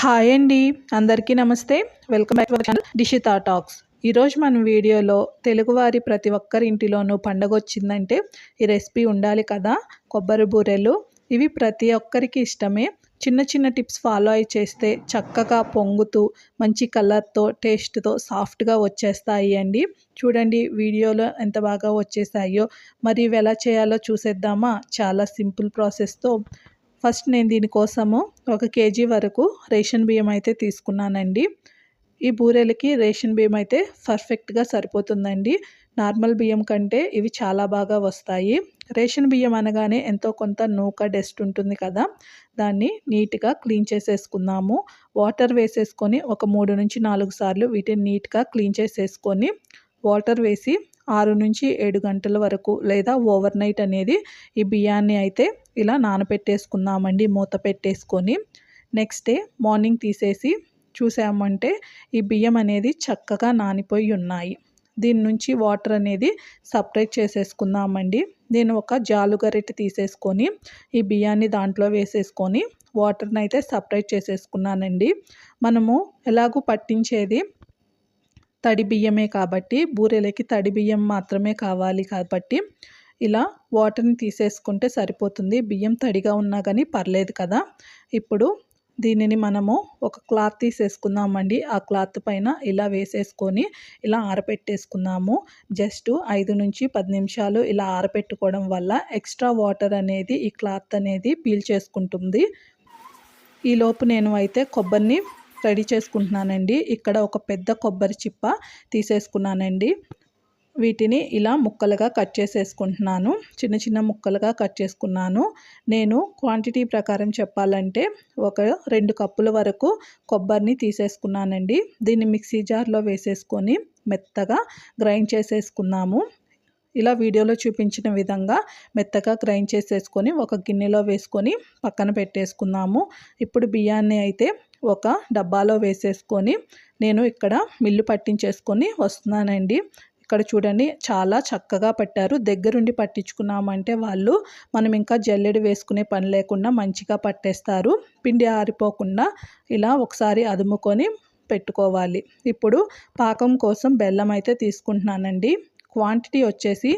Hi అండి. అందరికీ నమస్తే. Welcome back to our channel Dishita talks. ఈరోజు మన వీడియోలో తెలుగువారి ప్రతి ఒక్కరి ఇంటిలోనూ పండగొచ్చిందంటే ఈ రెసిపీ ఉండాలి కదా, కొబ్బరి బూరెలు. ఇవి ప్రతి ఒక్కరికి ఇష్టమే. చిన్న చిన్న టిప్స్ ఫాలో అయి చేస్తే చక్కగా పొంగుతూ మంచి కలర్తో టేస్ట్తో సాఫ్ట్గా వచ్చేస్తాయి అండి. చూడండి వీడియోలో ఎంత బాగా వచ్చేసాయో. మరి ఇవి ఎలా చేయాలో చూసేద్దామా? చాలా సింపుల్ ప్రాసెస్తో. ఫస్ట్ నేను దీనికోసము 1 కేజీ వరకు రేషన్ బియ్యం అయితే తీసుకున్నానండి. ఈ బూరెలకి రేషన్ బియ్యం అయితే పర్ఫెక్ట్‌గా సరిపోతుందండి. నార్మల్ బియ్యం కంటే ఇవి చాలా బాగా వస్తాయి. రేషన్ బియ్యం అనగానే ఎంతో కొంత నూక, డస్ట్ ఉంటుంది కదా! దాన్ని నీట్‌గా క్లీన్ చేసేసుకుందాము. వాటర్ వేసేసుకొని ఒక 3-4 సార్లు వీటిని నీట్‌గా క్లీన్ చేసేసుకొని, వాటర్ వేసి 6-7 గంటల వరకు లేదా ఓవర్ నైట్ అనేది ఈ బియ్యాన్ని అయితే ఇలా నానపెట్టేసుకుందామండి మూత పెట్టేసుకొని. నెక్స్ట్ డే మార్నింగ్ తీసేసి చూసామంటే ఈ బియ్యం అనేది చక్కగా నానిపోయి ఉన్నాయి. దీని నుంచి వాటర్ అనేది సపరేట్ చేసేసుకుందామండి. నేను ఒక జాలు గరిటె తీసేసుకొని ఈ బియ్యాన్ని దాంట్లో వేసేసుకొని వాటర్ని అయితే సపరేట్ చేసేసుకున్నానండి. మనము ఎలాగూ పట్టించేది తడి బియ్యమే కాబట్టి, బూరెలకి తడి బియ్యం మాత్రమే కావాలి కాబట్టి ఇలా వాటర్ని తీసేసుకుంటే సరిపోతుంది. బియ్యం తడిగా ఉన్నా కానీ పర్లేదు కదా. ఇప్పుడు దీనిని మనము ఒక క్లాత్ తీసేసుకుందామండి. ఆ క్లాత్ పైన ఇలా వేసేసుకొని ఇలా ఆరబెట్టేసుకుందాము. జస్ట్ 5-10 నిమిషాలు ఇలా ఆరబెట్టుకోవడం వల్ల ఎక్స్ట్రా వాటర్ అనేది ఈ క్లాత్ అనేది పీల్చేసుకుంటుంది. ఈలోపు నేను అయితే కొబ్బరిని రెడీ చేసుకుంటున్నానండి. ఇక్కడ ఒక పెద్ద కొబ్బరి చిప్ప తీసేసుకున్నానండి. వీటిని ఇలా ముక్కలుగా కట్ చేసేసుకుంటున్నాను. చిన్న చిన్న ముక్కలుగా కట్ చేసుకున్నాను. నేను క్వాంటిటీ ప్రకారం చెప్పాలంటే ఒక 2 కప్పుల వరకు కొబ్బరిని తీసేసుకున్నానండి. దీన్ని మిక్సీ జార్లో వేసేసుకొని మెత్తగా గ్రైండ్ చేసేసుకుందాము. ఇలా వీడియోలో చూపించిన విధంగా మెత్తగా గ్రైండ్ చేసేసుకొని ఒక గిన్నెలో వేసుకొని పక్కన పెట్టేసుకుందాము. ఇప్పుడు బియ్యాన్ని అయితే ఒక డబ్బాలో వేసేసుకొని నేను ఇక్కడ మిల్లు పట్టించేసుకొని వస్తున్నానండి. ఇక్కడ చూడండి చాలా చక్కగా పట్టారు. దగ్గరుండి పట్టించుకున్నామంటే వాళ్ళు మనం ఇంకా జల్లెడ వేసుకునే పని లేకుండా మంచిగా పట్టేస్తారు. పిండి ఆరిపోకుండా ఇలా ఒకసారి అదుముకొని పెట్టుకోవాలి. ఇప్పుడు పాకం కోసం బెల్లం అయితే తీసుకుంటున్నానండి. క్వాంటిటీ వచ్చేసి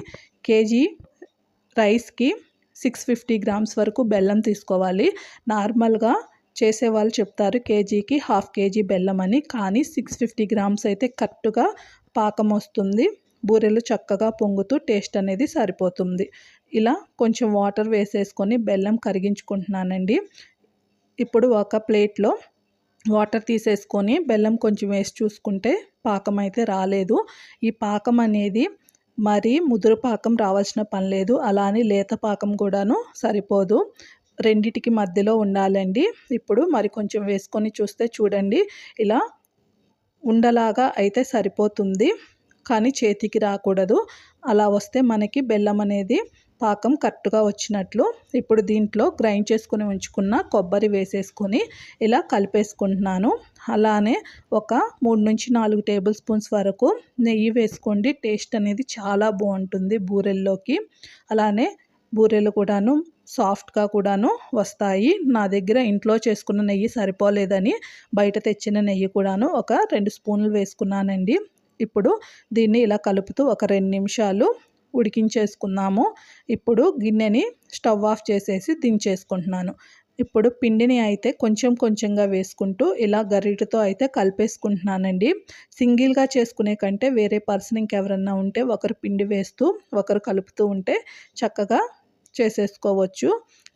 కేజీ రైస్కి 650 గ్రామ్స్ వరకు బెల్లం తీసుకోవాలి. నార్మల్గా చేసేవాళ్ళు చెప్తారు కేజీకి 1/2 కేజీ బెల్లం అని. కానీ 650 గ్రామ్స్ అయితే కరెక్ట్‌గా పాకం వస్తుంది. బూరెలు చక్కగా పొంగుతూ టేస్ట్ అనేది సరిపోతుంది. ఇలా కొంచెం వాటర్ వేసేసుకొని బెల్లం కరిగించుకుంటున్నానండి. ఇప్పుడు ఒక ప్లేట్లో వాటర్ తీసేసుకొని బెల్లం కొంచెం వేసి చూసుకుంటే పాకం అయితే రాలేదు. ఈ పాకం అనేది మరీ ముదురు పాకం రావాల్సిన పని లేదు. అలా అని లేత పాకం కూడాను సరిపోదు. రెండిటికి మధ్యలో ఉండాలండి. ఇప్పుడు మరి కొంచెం వేసుకొని చూస్తే చూడండి ఇలా ఉండలాగా అయితే సరిపోతుంది. కానీ చేతికి రాకూడదు. అలా వస్తే మనకి బెల్లం అనేది పాకం కరెక్ట్‌గా వచ్చినట్లు. ఇప్పుడు దీంట్లో గ్రైండ్ చేసుకొని ఉంచుకున్న కొబ్బరి వేసేసుకొని ఇలా కలిపేసుకుంటున్నాను. అలానే ఒక 3-4 టేబుల్ స్పూన్స్ వరకు నెయ్యి వేసుకోండి. టేస్ట్ అనేది చాలా బాగుంటుంది బూరెల్లోకి. అలానే బూరెలు కూడాను సాఫ్ట్‌గా కూడాను వస్తాయి. నా దగ్గర ఇంట్లో చేసుకున్న నెయ్యి సరిపోలేదని బయట తెచ్చిన నెయ్యి కూడాను ఒక 2 స్పూన్లు వేసుకున్నానండి. ఇప్పుడు దీన్ని ఇలా కలుపుతూ ఒక 2 నిమిషాలు ఉడికించేసుకుందాము. ఇప్పుడు గిన్నెని స్టవ్ ఆఫ్ చేసేసి దించేసుకుంటున్నాను. ఇప్పుడు పిండిని అయితే కొంచెం కొంచెంగా వేసుకుంటూ ఇలా గరిటెతో అయితే కలిపేసుకుంటున్నానండి. సింగిల్‌గా చేసుకునే కంటే వేరే పర్సన్ ఇంకెవరన్నా ఉంటే ఒకరు పిండి వేస్తూ ఒకరు కలుపుతూ ఉంటే చక్కగా చేసేసుకోవచ్చు.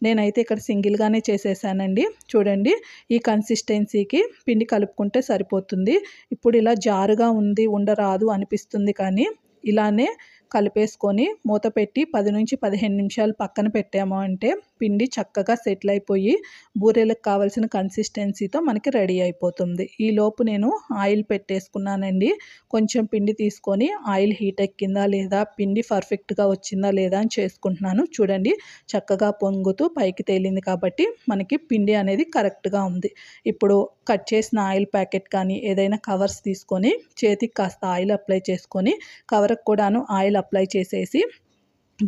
నేనైతే ఇక్కడ సింగిల్‌గానే చేసేసానండి. చూడండి ఈ కన్సిస్టెన్సీకి పిండి కలుపుకుంటే సరిపోతుంది. ఇప్పుడు ఇలా జారుగా ఉంది ఉండరాదు అనిపిస్తుంది కానీ ఇలానే కలిపేసుకొని మూత పెట్టి 10-15 నిమిషాలు పక్కన పెట్టాము అంటే పిండి చక్కగా సెటిల్ అయిపోయి బూరెలకు కావాల్సిన కన్సిస్టెన్సీతో మనకి రెడీ అయిపోతుంది. ఈలోపు నేను ఆయిల్ పెట్టేసుకున్నానండి. కొంచెం పిండి తీసుకొని ఆయిల్ హీట్ ఎక్కిందా లేదా, పిండి పర్ఫెక్ట్‌గా వచ్చిందా లేదా అని చేసుకుంటున్నాను. చూడండి చక్కగా పొంగుతూ పైకి తేలింది కాబట్టి మనకి పిండి అనేది కరెక్ట్‌గా ఉంది. ఇప్పుడు కట్ చేసిన ఆయిల్ ప్యాకెట్ కానీ ఏదైనా కవర్స్ తీసుకొని చేతికి కాస్త ఆయిల్ అప్లై చేసుకొని కవర్‌కి కూడాను ఆయిల్ అప్లై చేసేసి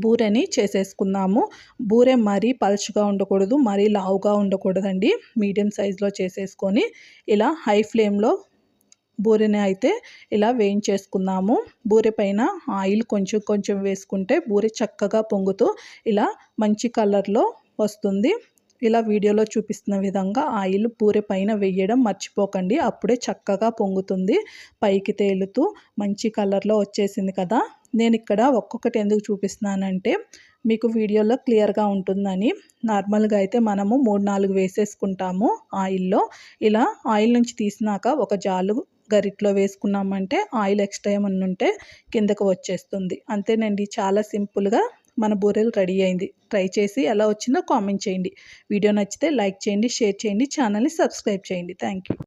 బూరెని చేసేసుకుందాము. బూరె మరీ పలుచగా ఉండకూడదు, మరీ లావుగా ఉండకూడదండి. మీడియం సైజులో చేసేసుకొని ఇలా హై ఫ్లేమ్లో బూరెని అయితే ఇలా వేయించేసుకుందాము. బూరె పైన ఆయిల్ కొంచెం కొంచెం వేసుకుంటే బూరె చక్కగా పొంగుతూ ఇలా మంచి కలర్లో వస్తుంది. ఇలా వీడియోలో చూపిస్తున్న విధంగా ఆయిల్ బూరె పైన వేయడం మర్చిపోకండి. అప్పుడే చక్కగా పొంగుతుంది, పైకి తేలుతూ మంచి కలర్లో వచ్చేసింది కదా. నేను ఇక్కడ ఒక్కొక్కటి ఎందుకు చూపిస్తున్నానంటే మీకు వీడియోలో క్లియర్గా ఉంటుందని. నార్మల్గా అయితే మనము 3-4 వేసేసుకుంటాము ఆయిల్లో. ఇలా ఆయిల్ నుంచి తీసినాక ఒక జాలు గరిట్లో వేసుకున్నామంటే ఆయిల్ ఎక్స్ట్రా ఏమన్నా ఉంటే కిందకు వచ్చేస్తుంది. అంతేనండి, చాలా సింపుల్గా మన బూరెలు రెడీ అయింది. ట్రై చేసి ఎలా వచ్చిందో కామెంట్ చేయండి. వీడియో నచ్చితే లైక్ చేయండి, షేర్ చేయండి, ఛానల్ని సబ్స్క్రైబ్ చేయండి. Thank you.